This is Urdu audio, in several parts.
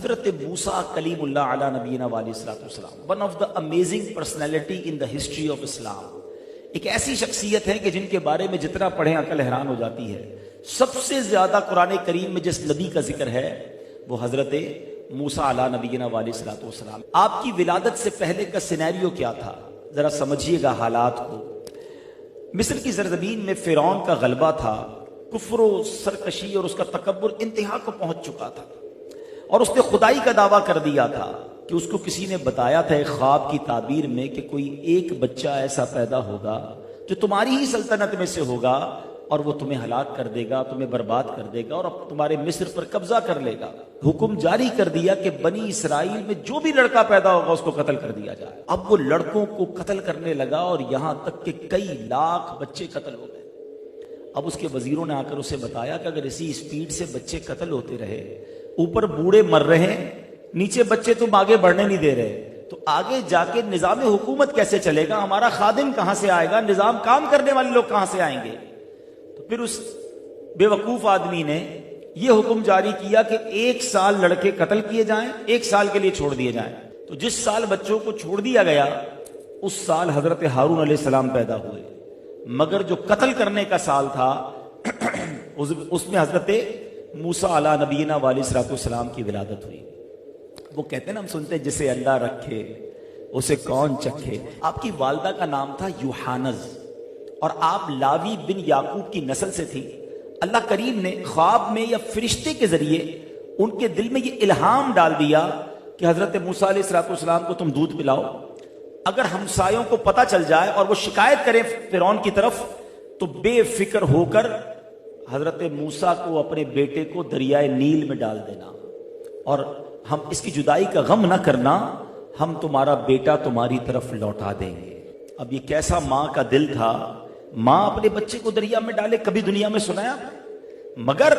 حضرت موسیٰ کلیم اللہ علی نبینا علیہ السلام one of the amazing personality in the history of Islam, ایک ایسی شخصیت ہے کہ جن کے بارے میں جتنا پڑھیں عقل حیران ہو جاتی ہے۔ سب سے زیادہ قرآن کریم میں جس نبی کا ذکر ہے وہ حضرت موسیٰ علی نبینا علیہ السلام۔ آپ کی ولادت سے پہلے کا سینیریو کیا تھا ذرا سمجھیے گا حالات کو۔ مصر کی سرزمین میں فرعون کا غلبہ تھا، کفر و سرکشی اور اس کا تکبر انتہا کو پہنچ چکا تھا، اور اس نے خدائی کا دعویٰ کر دیا تھا کہ اس کو کسی نے بتایا تھا ایک خواب کی تعبیر میں کہ کوئی ایک بچہ ایسا پیدا ہوگا جو تمہاری ہی سلطنت میں سے ہوگا اور وہ تمہیں ہلاک کر دے گا، تمہیں برباد کر دے گا اور اب تمہارے مصر پر قبضہ کر لے گا۔ حکم جاری کر دیا کہ بنی اسرائیل میں جو بھی لڑکا پیدا ہوگا اس کو قتل کر دیا جائے۔ اب وہ لڑکوں کو قتل کرنے لگا اور یہاں تک کہ کئی لاکھ بچے قتل ہو گئے۔ اب اس کے وزیروں نے آ کر اسے بتایا کہ اگر اسی اسپیڈ سے بچے قتل ہوتے رہے، اوپر بوڑھے مر رہے ہیں، نیچے بچے تم آگے بڑھنے نہیں دے رہے، تو آگے جا کے نظام حکومت کیسے چلے گا؟ ہمارا خادم کہاں سے آئے گا؟ نظام کام کرنے والے لوگ کہاں سے آئیں گے؟ تو پھر اس بے وقوف آدمی نے یہ حکم جاری کیا کہ 1 سال لڑکے قتل کیے جائیں، 1 سال کے لیے چھوڑ دیے جائیں۔ تو جس سال بچوں کو چھوڑ دیا گیا اس سال حضرت ہارون علیہ السلام پیدا ہوئے، مگر جو قتل کرنے کا سال تھا اس میں حضرت موسیٰ علی نبینا علیہ السلام کی ولادت ہوئی۔ وہ کہتے ہیں نا، ہم سنتے ہیں جسے اللہ رکھے اسے کون چکھے۔ آپ کی والدہ کا نام تھا یوحانز اور آپ لاوی بن یعقوب کی نسل سے تھی۔ اللہ کریم نے خواب میں یا فرشتے کے ذریعے ان کے دل میں یہ الہام ڈال دیا کہ حضرت موسیٰ علیہ السلام کو تم دودھ پلاؤ، اگر ہمسایوں کو پتہ چل جائے اور وہ شکایت کریں فرعون کی طرف تو بے فکر ہو کر حضرت موسیٰ کو اپنے بیٹے کو دریائے نیل میں ڈال دینا، اور ہم اس کی جدائی کا غم نہ کرنا، ہم تمہارا بیٹا تمہاری طرف لوٹا دیں گے۔ اب یہ کیسا ماں کا دل تھا، ماں اپنے بچے کو دریا میں ڈالے، کبھی دنیا میں سنایا؟ مگر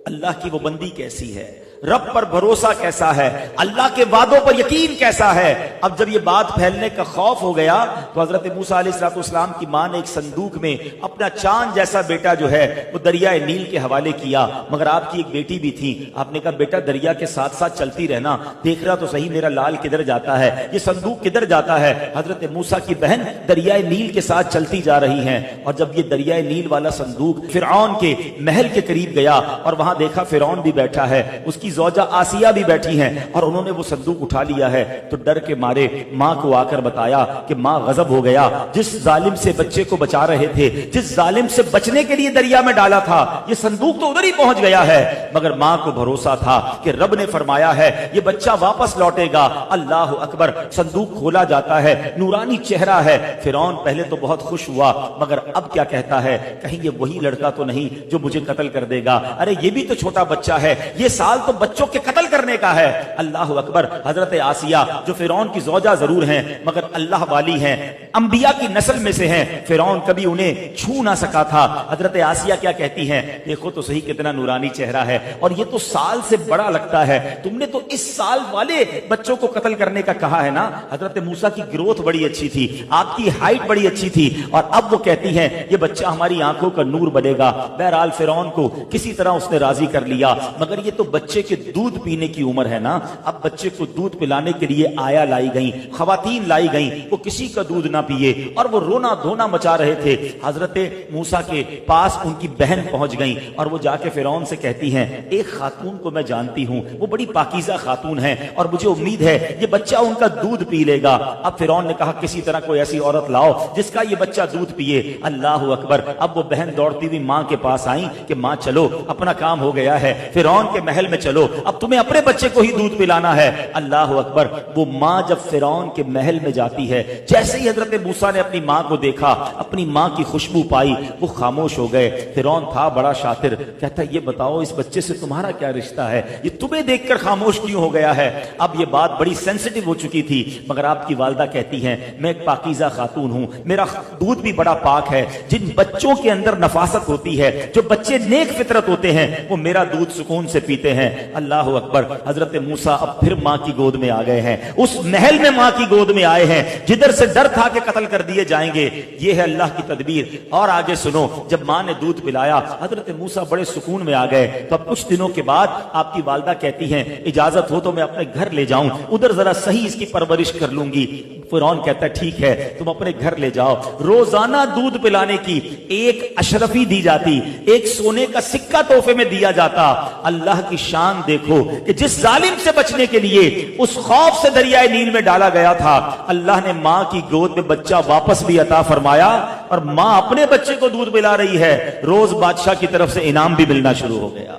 اللہ کی وہ بندی کیسی ہے، رب پر بھروسہ کیسا ہے، اللہ کے وعدوں پر یقین کیسا ہے۔ اب جب یہ بات پھیلنے کا خوف ہو گیا تو حضرت موسیٰ علیہ السلام کی ماں نے ایک صندوق میں اپنا چاند جیسا بیٹا جو ہے وہ دریائے نیل کے حوالے کیا، مگر آپ کی ایک بیٹی بھی تھی۔ آپ نے کہا بیٹا دریا کے ساتھ ساتھ چلتی رہنا، دیکھ رہا تو صحیح میرا لال کدھر جاتا ہے، یہ صندوق کدھر جاتا ہے۔ حضرت موسیٰ کی بہن دریائے نیل کے ساتھ چلتی جا رہی ہیں، اور جب یہ دریائے نیل والا صندوق فرعون کے محل کے قریب گیا اور وہاں دیکھا فرعون بھی بیٹھا ہے، اس کی زوجہ آسیہ بھی بیٹھی ہیں، اور انہوں نے وہ صندوق اٹھا لیا ہے، تو ڈر کے مارے ماں کو آ کر بتایا کہ ماں غضب ہو گیا، جس ظالم سے بچے کو بچا رہے تھے، جس ظالم سے بچنے کے لیے دریا میں ڈالا تھا، یہ صندوق تو ادھر ہی پہنچ گیا ہے۔ مگر ماں کو بھروسہ تھا کہ رب نے فرمایا ہے یہ بچہ واپس لوٹے گا۔ اللہ اکبر، صندوق کھولا جاتا ہے، نورانی چہرہ ہے۔ فرعون پہلے تو بہت خوش ہوا، مگر اب کیا کہتا ہے، کہیں یہ وہی لڑکا تو نہیں جو مجھے قتل کر دے گا؟ ارے یہ بھی تو چھوٹا بچہ ہے، یہ سال تو بچوں کے قتل کرنے کا ہے۔ اللہ اکبر، حضرت آسیہ جو فرعون کی زوجہ ضرور ہیں مگر اللہ والی ہیں، انبیاء کی نسل میں سے ہیں، فرعون کبھی انہیں چھو نہ سکا تھا۔ حضرت آسیہ کیا کہتی ہیں، دیکھو تو صحیح کتنا نورانی چہرہ ہے، اور یہ تو سال سے بڑا لگتا ہے، تم نے تو اس سال والے بچوں کو قتل کرنے کا کہا ہے نا۔ حضرت موسیٰ کی گروتھ بڑی اچھی تھی، آپ کی ہائٹ بڑی اچھی تھی، اور اب وہ کہتی ہیں یہ بچہ ہماری آنکھوں کا نور بنے گا۔ بہرحال فرعون کو کسی طرح اس نے راضی کر لیا، مگر یہ تو بچے کے دودھ پینے کی عمر ہے نا۔ اب بچے کو دودھ پلانے کے لیے آیا لائی گئیں، خواتین لائی گئیں، وہ کسی کا دودھ نہ پیے، اور وہ رونا دھونا مچا رہے تھے۔ حضرت موسیٰ کے پاس ان کی بہن پہنچ گئیں، اور وہ جا کے فرعون سے کہتی ہیں ایک خاتون کو میں جانتی ہوں، وہ بڑی پاکیزہ خاتون ہے، اور مجھے امید ہے یہ بچہ ان کا دودھ پی لے گا۔ اب فرعون نے کہا کسی طرح کوئی ایسی عورت لاؤ جس کا یہ بچہ دودھ پیے۔ اللہ اکبر، اب وہ بہن دوڑتی ہوئی ماں کے پاس آئیں کہ ماں چلو اپنا کام ہو گیا ہے، فرعون کے محل میں چلو، اب تمہیں اپنے بچے کو ہی دودھ پلانا ہے۔ اللہ اکبر، وہ ماں جب فرعون کے محل میں جاتی ہے، جیسے ہی حضرت موسیٰ نے اپنی ماں کو دیکھا، اپنی ماں کی خوشبو پائی، وہ خاموش ہو گئے۔ فرعون تھا بڑا شاطر، کہتا یہ بتاؤ اس بچے سے تمہارا کیا رشتہ ہے، یہ تمہیں دیکھ کر خاموش کیوں ہو گیا ہے؟ اب یہ بات بڑی سینسٹیو ہو چکی تھی، مگر آپ کی والدہ کہتی ہیں میں ایک پاکیزہ خاتون ہوں، میرا دودھ بھی بڑا پاک ہے، جن بچوں کے اندر نفاست ہوتی ہے، جو بچے نیک فطرت ہوتے ہیں، وہ میرا دودھ سکون سے پیتے ہیں۔ اللہ اکبر، حضرت موسیٰ اب پھر ماں کی گود میں آ گئے ہیں، اس محل میں ماں کی گود میں آئے ہیں جدھر سے ڈر تھا کہ قتل کر دیے جائیں گے۔ یہ ہے اللہ کی تدبیر۔ اور آگے سنو، جب ماں نے دودھ پلایا حضرت موسیٰ بڑے سکون میں آ گئے۔ تو اب کچھ دنوں کے بعد آپ کی والدہ کہتی ہیں اجازت ہو تو میں اپنے گھر لے جاؤں، ادھر ذرا صحیح اس کی پرورش کر لوں گی۔ فرعون کہتا ہے ٹھیک ہے تم اپنے گھر لے جاؤ۔ روزانہ دودھ پلانے کی ایک اشرفی دی جاتی، ایک سونے کا سکہ تحفے میں دیا جاتا۔ اللہ کی شان دیکھو کہ جس ظالم سے بچنے کے لیے اس خوف سے دریائے نیل میں ڈالا گیا تھا، اللہ نے ماں کی گود میں بچہ واپس بھی عطا فرمایا، اور ماں اپنے بچے کو دودھ پلا رہی ہے۔ روز بادشاہ کی طرف سے انعام بھی ملنا شروع ہو گیا۔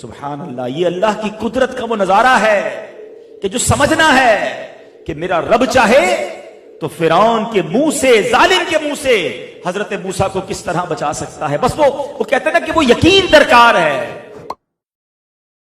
سبحان اللہ، یہ اللہ کی قدرت کا وہ نظارہ ہے کہ جو سمجھنا ہے کہ میرا رب چاہے تو فرعون کے منہ سے، ظالم کے منہ سے حضرت موسیٰ کو کس طرح بچا سکتا ہے۔ بس وہ کہتے ہیں نا کہ وہ یقین درکار ہے۔